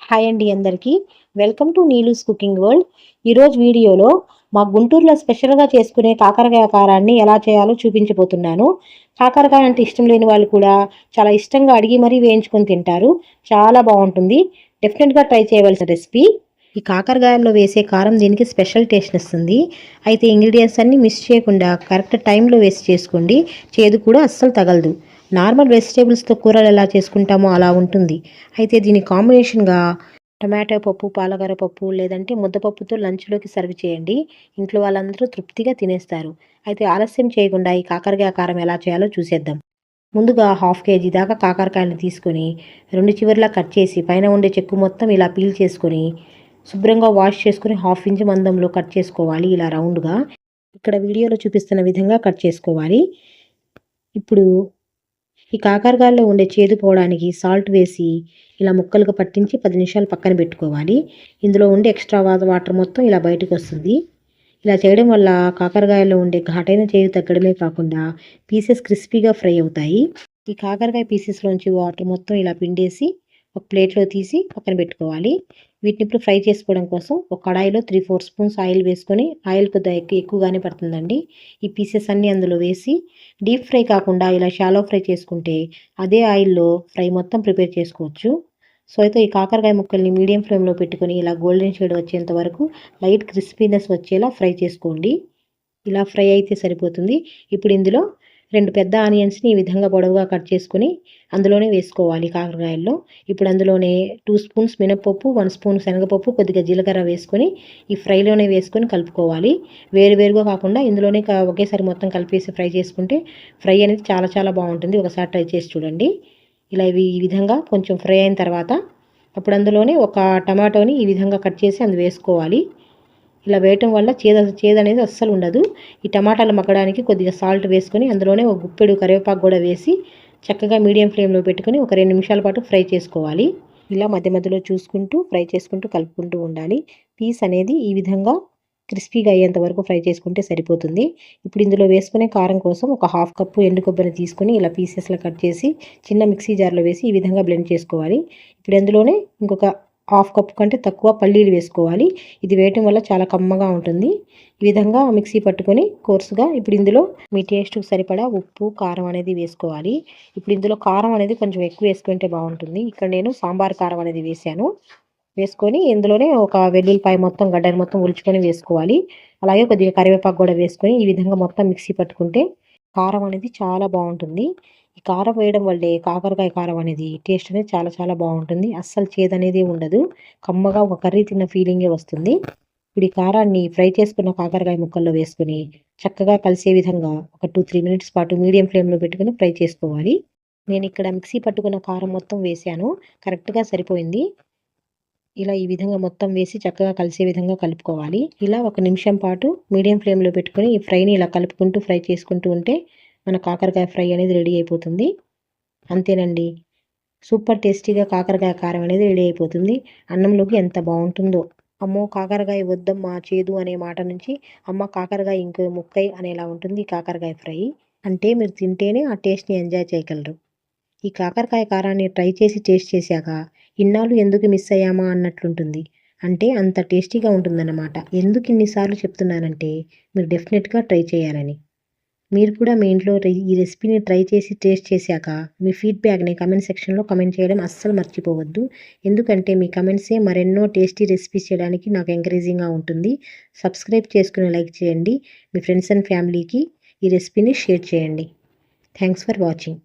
Hi అండి అందరికీ. Welcome to Neelu's cooking world. ఈరోజు వీడియోలో మా గుంటూరులో స్పెషల్గా చేసుకునే కాకరకాయ కారాన్ని ఎలా చేయాలో చూపించబోతున్నాను. కాకరకాయ అంటే ఇష్టం లేని వాళ్ళు కూడా చాలా ఇష్టంగా అడిగి మరీ వేయించుకొని తింటారు. చాలా బాగుంటుంది. డెఫినెట్గా ట్రై చేయవలసిన రెసిపీ. ఈ కాకరకాయల్లో వేసే కారం దీనికి స్పెషల్ టేస్ట్ ఇస్తుంది. అయితే ఇంగ్రీడియంట్స్ అన్నీ మిస్ చేయకుండా కరెక్ట్ టైంలో వేసి చేసుకోండి. చేదు కూడా అస్సలు తగలదు. నార్మల్ వెజిటేబుల్స్తో కూరలు ఎలా చేసుకుంటామో అలా ఉంటుంది. అయితే దీని కాంబినేషన్గా టమాటో పప్పు, పాలకూర పప్పు లేదంటే ముద్దపప్పుతో లంచ్లోకి సర్వ్ చేయండి. ఇంట్లో వాళ్ళందరూ తృప్తిగా తినేస్తారు. అయితే ఆలస్యం చేయకుండా ఈ కాకరకాయ కారం ఎలా చేయాలో చూసేద్దాం. ముందుగా 1/2 కేజీ దాకా కాకరకాయలను తీసుకొని 2 చివర్లా కట్ చేసి పైన ఉండే చెక్కు మొత్తం ఇలా పీల్ చేసుకొని శుభ్రంగా వాష్ చేసుకొని 1/2 ఇంచ్ మందంలో కట్ చేసుకోవాలి. ఇలా రౌండ్గా ఇక్కడ వీడియోలో చూపిస్తున్న విధంగా కట్ చేసుకోవాలి. ఇప్పుడు ఈ కాకరకాయలో ఉండే చేదు పోవడానికి సాల్ట్ వేసి ఇలా ముక్కలుగా పట్టించి 10 నిమిషాలు పక్కన పెట్టుకోవాలి. ఇందులో ఉండే ఎక్స్ట్రా వాటర్ మొత్తం ఇలా బయటకు వస్తుంది. ఇలా చేయడం వల్ల కాకరకాయలో ఉండే ఘాటైన చేదు తగ్గడమే కాకుండా పీసెస్ క్రిస్పీగా ఫ్రై అవుతాయి. ఈ కాకరకాయ పీసెస్లోంచి వాటర్ మొత్తం ఇలా పిండేసి ఒక ప్లేట్లో తీసి పక్కన పెట్టుకోవాలి. వీటిని ఇప్పుడు ఫ్రై చేసుకోవడం కోసం ఒక కడాయిలో 3-4 స్పూన్స్ ఆయిల్ వేసుకొని, ఆయిల్ కొద్దిగా ఎక్కువగానే పడుతుందండి. ఈ పీసెస్ అన్నీ అందులో వేసి డీప్ ఫ్రై కాకుండా ఇలా షాలో ఫ్రై చేసుకుంటే అదే ఆయిల్లో ఫ్రై మొత్తం ప్రిపేర్ చేసుకోవచ్చు. సో అయితే ఈ కాకరకాయ ముక్కల్ని మీడియం ఫ్లేమ్లో పెట్టుకొని ఇలా గోల్డెన్ షేడ్ వచ్చేంత వరకు లైట్ క్రిస్పీనెస్ వచ్చేలా ఫ్రై చేసుకోండి. ఇలా ఫ్రై అయితే సరిపోతుంది. ఇప్పుడు ఇందులో 2 పెద్ద ఆనియన్స్ని ఈ విధంగా పొడవుగా కట్ చేసుకొని అందులోనే వేసుకోవాలి కాకరకాయల్లో. ఇప్పుడు అందులోనే 2 స్పూన్స్ మినపప్పు, 1 స్పూన్ శనగపప్పు, కొద్దిగా జీలకర్ర వేసుకొని ఈ ఫ్రైలోనే వేసుకొని కలుపుకోవాలి. వేరువేరుగా కాకుండా ఇందులోనే ఒకేసారి మొత్తం కలిపేసి ఫ్రై చేసుకుంటే ఫ్రై అనేది చాలా చాలా బాగుంటుంది. ఒకసారి ట్రై చేసి చూడండి. ఇలా ఈ విధంగా కొంచెం ఫ్రై అయిన తర్వాత అప్పుడు అందులోనే ఒక టమాటోని ఈ విధంగా కట్ చేసి అందులో వేసుకోవాలి. ఇలా వేయటం వల్ల చేదు అనేది అస్సలు ఉండదు. ఈ టమాటాలు మగ్గడానికి కొద్దిగా సాల్ట్ వేసుకొని అందులోనే ఒక గుప్పెడు కరివేపాకు కూడా వేసి చక్కగా మీడియం ఫ్లేమ్లో పెట్టుకొని ఒక 2 నిమిషాల పాటు ఫ్రై చేసుకోవాలి. ఇలా మధ్య మధ్యలో చూసుకుంటూ ఫ్రై చేసుకుంటూ కలుపుకుంటూ ఉండాలి. పీస్ అనేది ఈ విధంగా క్రిస్పీగా అయ్యేంత వరకు ఫ్రై చేసుకుంటే సరిపోతుంది. ఇప్పుడు ఇందులో వేసుకునే కారం కోసం ఒక 1/2 కప్పు ఎండు కొబ్బరిని తీసుకొని ఇలా పీసెస్లో కట్ చేసి చిన్న మిక్సీ జార్లో వేసి ఈ విధంగా బ్లెండ్ చేసుకోవాలి. ఇప్పుడు అందులోనే ఇంకొక 1/2 కప్పు కంటే తక్కువ పల్లీలు వేసుకోవాలి. ఇది వేయటం వల్ల చాలా కమ్మగా ఉంటుంది. ఈ విధంగా మిక్సీ పట్టుకొని కోర్సుగా ఇప్పుడు ఇందులో మీ టేస్ట్కి సరిపడా ఉప్పు, కారం అనేది వేసుకోవాలి. ఇప్పుడు ఇందులో కారం అనేది కొంచెం ఎక్కువ వేసుకుంటే బాగుంటుంది. ఇక్కడ నేను సాంబార్ కారం అనేది వేసుకొని ఇందులోనే ఒక వెల్లుల్లిపాయ మొత్తం గడ్డని మొత్తం ఉల్చుకొని వేసుకోవాలి. అలాగే కొద్దిగా కరివేపాకు కూడా వేసుకొని ఈ విధంగా మొత్తం మిక్సీ పట్టుకుంటే కారం అనేది చాలా బాగుంటుంది. ఈ కారం వేయడం వల్లే కాకరకాయ కారం అనేది టేస్ట్ అనేది చాలా చాలా బాగుంటుంది. అస్సలు చేదనేది ఉండదు. కమ్మగా ఒక కర్రీ తిన్న ఫీలింగే వస్తుంది. ఇప్పుడు ఈ కారాన్ని ఫ్రై చేసుకున్న కాకరకాయ ముక్కల్లో వేసుకొని చక్కగా కలిసే విధంగా ఒక 2-3 మినిట్స్ పాటు మీడియం ఫ్లేమ్లో పెట్టుకొని ఫ్రై చేసుకోవాలి. నేను ఇక్కడ మిక్సీ పట్టుకున్న కారం మొత్తం వేసాను. కరెక్ట్గా సరిపోయింది. ఇలా ఈ విధంగా మొత్తం వేసి చక్కగా కలిసే విధంగా కలుపుకోవాలి. ఇలా 1 నిమిషం పాటు మీడియం ఫ్లేమ్లో పెట్టుకొని ఈ ఫ్రైని ఇలా కలుపుకుంటూ ఫ్రై చేసుకుంటూ ఉంటే మన కాకరకాయ ఫ్రై అనేది రెడీ అయిపోతుంది. అంతేనండి. సూపర్ టేస్టీగా కాకరకాయ కారం అనేది రెడీ అయిపోతుంది. అన్నంలోకి ఎంత బాగుంటుందో. అమ్మో కాకరకాయ వద్దమ్మా చేదు అనే మాట నుంచి అమ్మ కాకరకాయ ఇంకో ముక్కై అనేలా ఉంటుంది ఈ కాకరకాయ ఫ్రై. అంటే మీరు తింటేనే ఆ టేస్ట్ని ఎంజాయ్ చేయగలరు. ఈ కాకరకాయ కారాన్ని ట్రై చేసి టేస్ట్ చేశాక ఇన్నాళ్ళు ఎందుకు మిస్ అయ్యామా అన్నట్లుంటుంది. అంటే అంత టేస్టీగా ఉంటుందన్నమాట. ఎందుకు ఇన్నిసార్లు చెప్తున్నానంటే మీరు డెఫినెట్గా ట్రై చేయాలని. మీరు కూడా మీ ఇంట్లో ఈ రెసిపీని ట్రై చేసి టేస్ట్ చేశాక మీ ఫీడ్బ్యాక్ని కమెంట్ సెక్షన్లో కమెంట్ చేయడం అస్సలు మర్చిపోవద్దు. ఎందుకంటే మీ కమెంట్సే మరెన్నో టేస్టీ రెసిపీస్ చేయడానికి నాకు ఎంకరేజింగ్గా ఉంటుంది. సబ్స్క్రైబ్ చేసుకుని లైక్ చేయండి. మీ ఫ్రెండ్స్ అండ్ ఫ్యామిలీకి ఈ రెసిపీని షేర్ చేయండి. Thanks for watching.